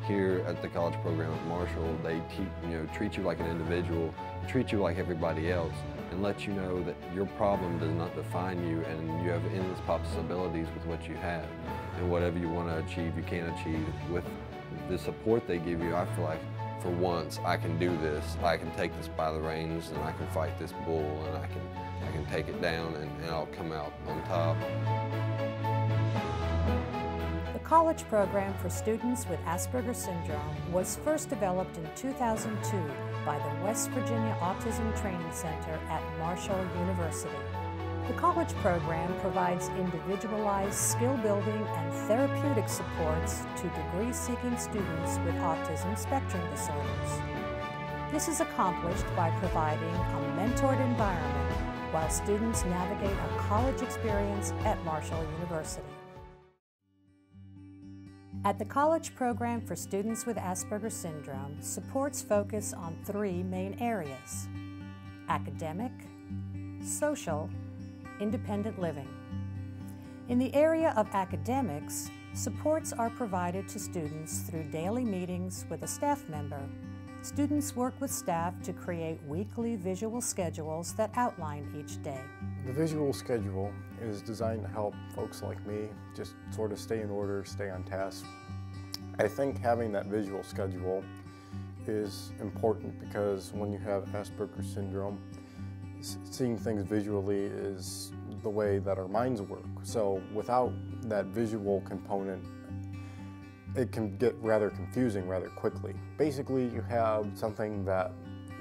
here at the college program at Marshall, they treat you like an individual, treat you like everybody else, and let you know that your problem does not define you, and you have endless possibilities with what you have. And whatever you want to achieve, you can achieve. With the support they give you, I feel like for once I can do this. I can take this by the reins, and I can fight this bull, and I can take it down, and I'll come out on top. The college program for students with Asperger's syndrome was first developed in 2002 by the West Virginia Autism Training Center at Marshall University. The college program provides individualized skill-building and therapeutic supports to degree-seeking students with autism spectrum disorders. This is accomplished by providing a mentored environment while students navigate a college experience at Marshall University. At the college program for students with Asperger's syndrome, supports focus on three main areas: academic, social, independent living. In the area of academics, supports are provided to students through daily meetings with a staff member. Students work with staff to create weekly visual schedules that outline each day. The visual schedule is designed to help folks like me just sort of stay in order, stay on task. I think having that visual schedule is important because when you have Asperger's syndrome, seeing things visually is the way that our minds work. So without that visual component, it can get rather confusing rather quickly. Basically, you have something that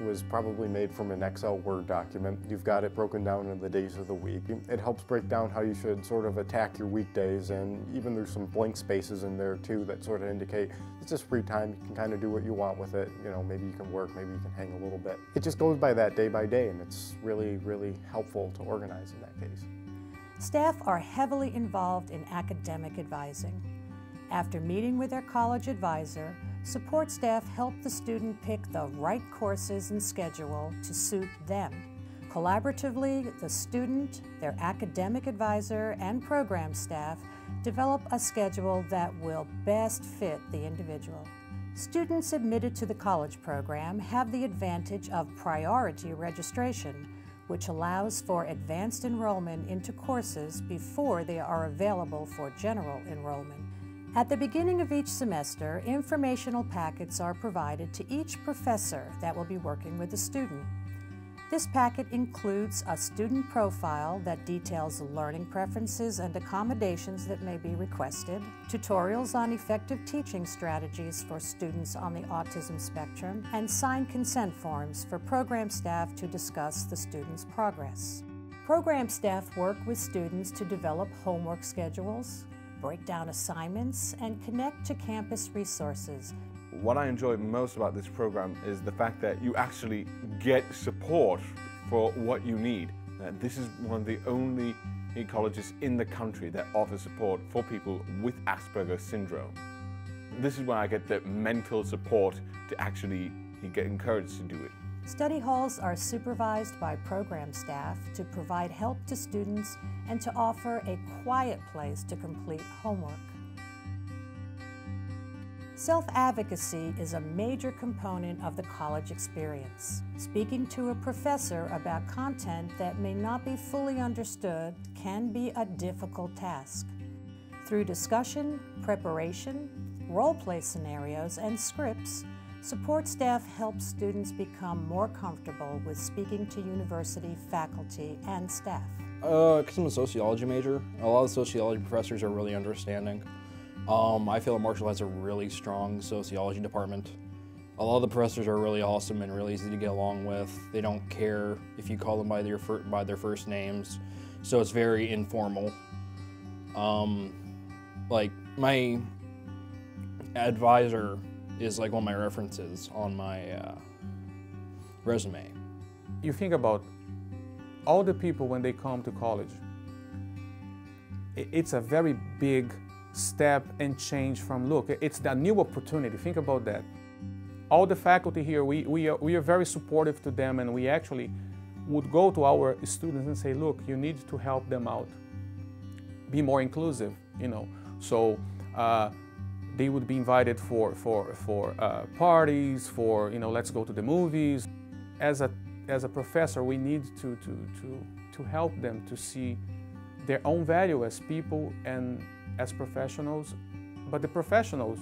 was probably made from an Excel Word document. You've got it broken down into the days of the week. It helps break down how you should sort of attack your weekdays, and even there's some blank spaces in there too that sort of indicate it's just free time. You can kind of do what you want with it. You know, maybe you can work, maybe you can hang a little bit. It just goes by that day by day, and it's really, really helpful to organize in that case. Staff are heavily involved in academic advising. After meeting with their college advisor, support staff help the student pick the right courses and schedule to suit them. Collaboratively, the student, their academic advisor, and program staff develop a schedule that will best fit the individual. Students admitted to the college program have the advantage of priority registration, which allows for advanced enrollment into courses before they are available for general enrollment. At the beginning of each semester, informational packets are provided to each professor that will be working with the student. This packet includes a student profile that details learning preferences and accommodations that may be requested, tutorials on effective teaching strategies for students on the autism spectrum, and signed consent forms for program staff to discuss the student's progress. Program staff work with students to develop homework schedules, break down assignments, and connect to campus resources. What I enjoy most about this program is the fact that you actually get support for what you need. This is one of the only colleges in the country that offers support for people with Asperger's syndrome. This is where I get the mental support to actually get encouraged to do it. Study halls are supervised by program staff to provide help to students and to offer a quiet place to complete homework. Self-advocacy is a major component of the college experience. Speaking to a professor about content that may not be fully understood can be a difficult task. Through discussion, preparation, role-play scenarios, and scripts, support staff helps students become more comfortable with speaking to university faculty and staff. Because I'm a sociology major, a lot of sociology professors are really understanding. I feel Marshall has a really strong sociology department. A lot of the professors are really awesome and really easy to get along with. They don't care if you call them by their first names, so it's very informal. Like my advisor is like one of my references on my resume. You think about all the people when they come to college. It's a very big step and change from, look, it's a new opportunity. Think about that. All the faculty here, we are very supportive to them, and we actually would go to our students and say, look, you need to help them out. Be more inclusive, you know. So They would be invited for parties, for, let's go to the movies. As a professor, we need to help them to see their own value as people and as professionals. But the professionals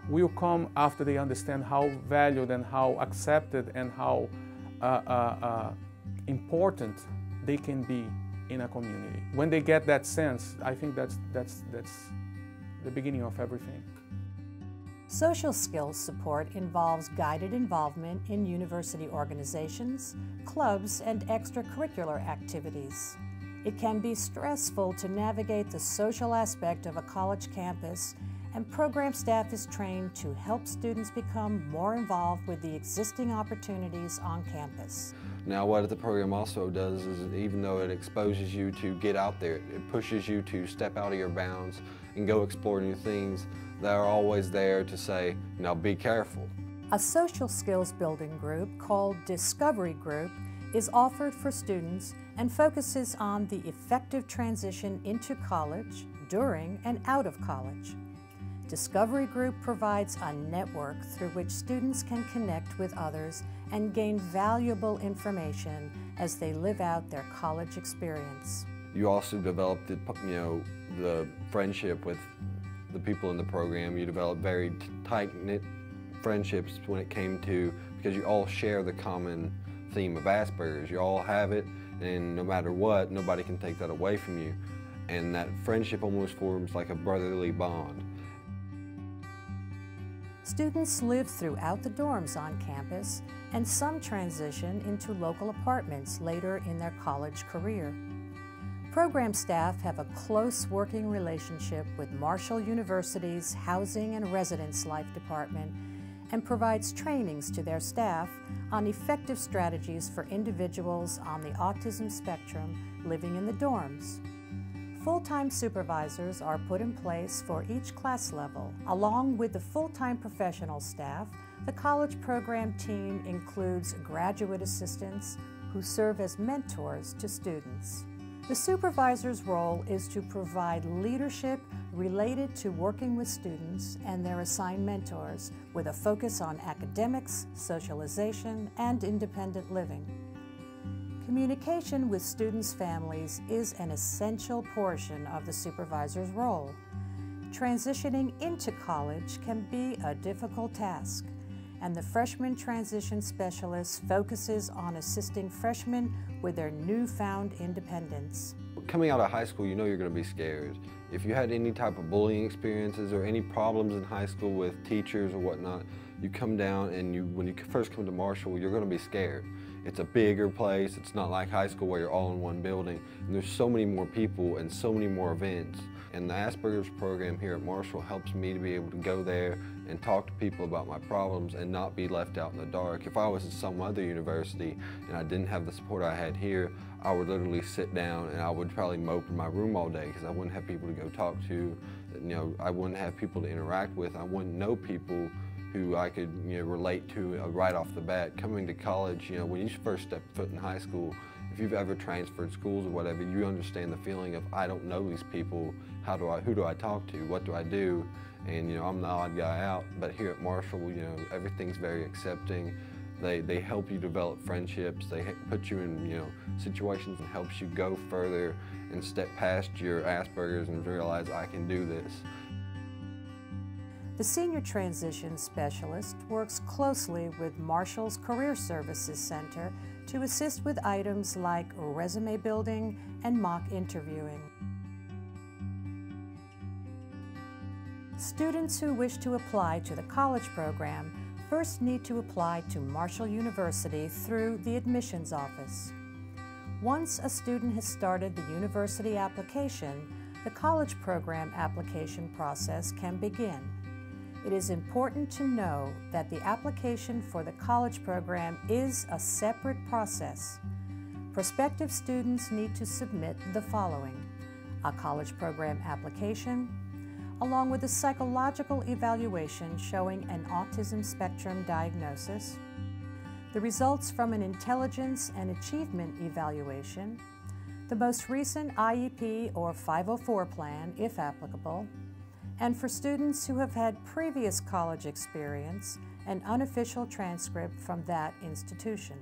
will come after they understand how valued and how accepted and how important they can be in a community. When they get that sense, I think that's the beginning of everything. Social skills support involves guided involvement in university organizations, clubs, and extracurricular activities. It can be stressful to navigate the social aspect of a college campus, and program staff is trained to help students become more involved with the existing opportunities on campus. Now, what the program also does is, even though it exposes you to get out there, it pushes you to step out of your bounds and go explore new things. They're always there to say, now be careful. A social skills building group called Discovery Group is offered for students and focuses on the effective transition into college, during, and out of college. Discovery Group provides a network through which students can connect with others and gain valuable information as they live out their college experience. You also develop the friendship with the people in the program. You develop very tight-knit friendships when it came to, because you all share the common theme of Asperger's. You all have it, and no matter what, nobody can take that away from you. And that friendship almost forms like a brotherly bond. Students live throughout the dorms on campus, and some transition into local apartments later in their college career. Program staff have a close working relationship with Marshall University's Housing and Residence Life Department and provides trainings to their staff on effective strategies for individuals on the autism spectrum living in the dorms. Full-time supervisors are put in place for each class level. Along with the full-time professional staff, the college program team includes graduate assistants who serve as mentors to students. The supervisor's role is to provide leadership related to working with students and their assigned mentors with a focus on academics, socialization, and independent living. Communication with students' families is an essential portion of the supervisor's role. Transitioning into college can be a difficult task, and the freshman transition specialist focuses on assisting freshmen with their newfound independence. Coming out of high school, you know you're going to be scared. If you had any type of bullying experiences or any problems in high school with teachers or whatnot, you come down and when you first come to Marshall, you're going to be scared. It's a bigger place. It's not like high school where you're all in one building. And there's so many more people and so many more events. And the Asperger's program here at Marshall helps me to be able to go there and talk to people about my problems and not be left out in the dark. If I was at some other university and I didn't have the support I had here, I would literally sit down and I would probably mope in my room all day because I wouldn't have people to go talk to. I wouldn't have people to interact with. I wouldn't know people who I could relate to right off the bat. Coming to college, when you first step foot in high school, if you've ever transferred schools or whatever, you understand the feeling of, I don't know these people, who do I talk to, what do I do? And I'm the odd guy out, but here at Marshall, everything's very accepting. They help you develop friendships, they put you in situations and helps you go further and step past your Asperger's and realize I can do this. The Senior Transition Specialist works closely with Marshall's Career Services Center to assist with items like resume building and mock interviewing. Students who wish to apply to the college program first need to apply to Marshall University through the admissions office. Once a student has started the university application, the college program application process can begin. It is important to know that the application for the college program is a separate process. Prospective students need to submit the following: a college program application, along with a psychological evaluation showing an autism spectrum diagnosis, the results from an intelligence and achievement evaluation, the most recent IEP or 504 plan, if applicable, And for students who have had previous college experience, an unofficial transcript from that institution.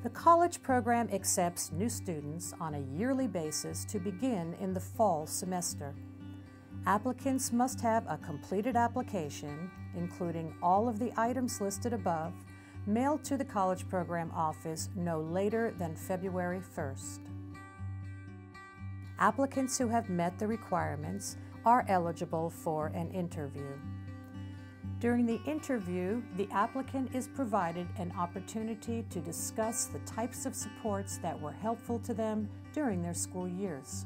The college program accepts new students on a yearly basis to begin in the fall semester. Applicants must have a completed application, including all of the items listed above, mailed to the college program office no later than February 1st. Applicants who have met the requirements are eligible for an interview. During the interview, the applicant is provided an opportunity to discuss the types of supports that were helpful to them during their school years.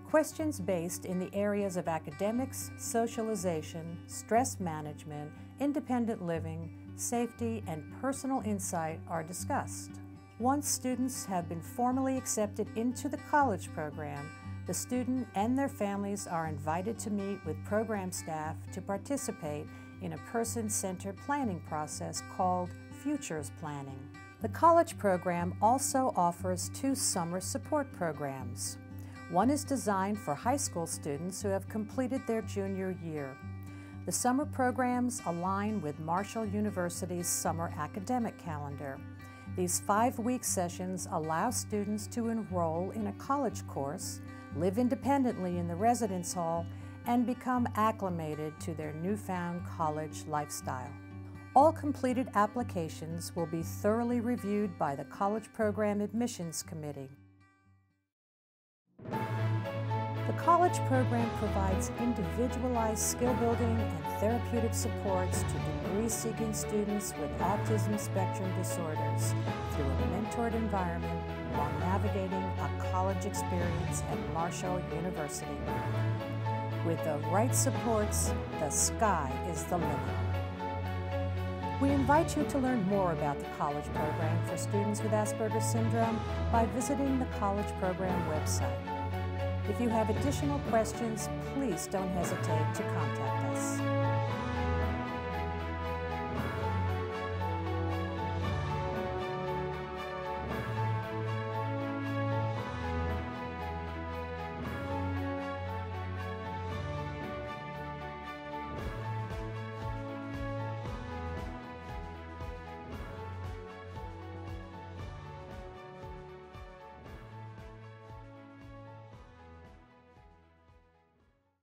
Questions based in the areas of academics, socialization, stress management, independent living, safety, and personal insight are discussed. Once students have been formally accepted into the college program, the student and their families are invited to meet with program staff to participate in a person-centered planning process called Futures Planning. The college program also offers 2 summer support programs. One is designed for high school students who have completed their junior year. The summer programs align with Marshall University's summer academic calendar. These 5-week sessions allow students to enroll in a college course, live independently in the residence hall, and become acclimated to their newfound college lifestyle. All completed applications will be thoroughly reviewed by the College Program Admissions Committee. The college program provides individualized skill building and therapeutic supports to degree-seeking students with autism spectrum disorders through a mentored environment while navigating a college experience at Marshall University. With the right supports, the sky is the limit. We invite you to learn more about the college program for students with Asperger's syndrome by visiting the college program website. If you have additional questions, please don't hesitate to contact us.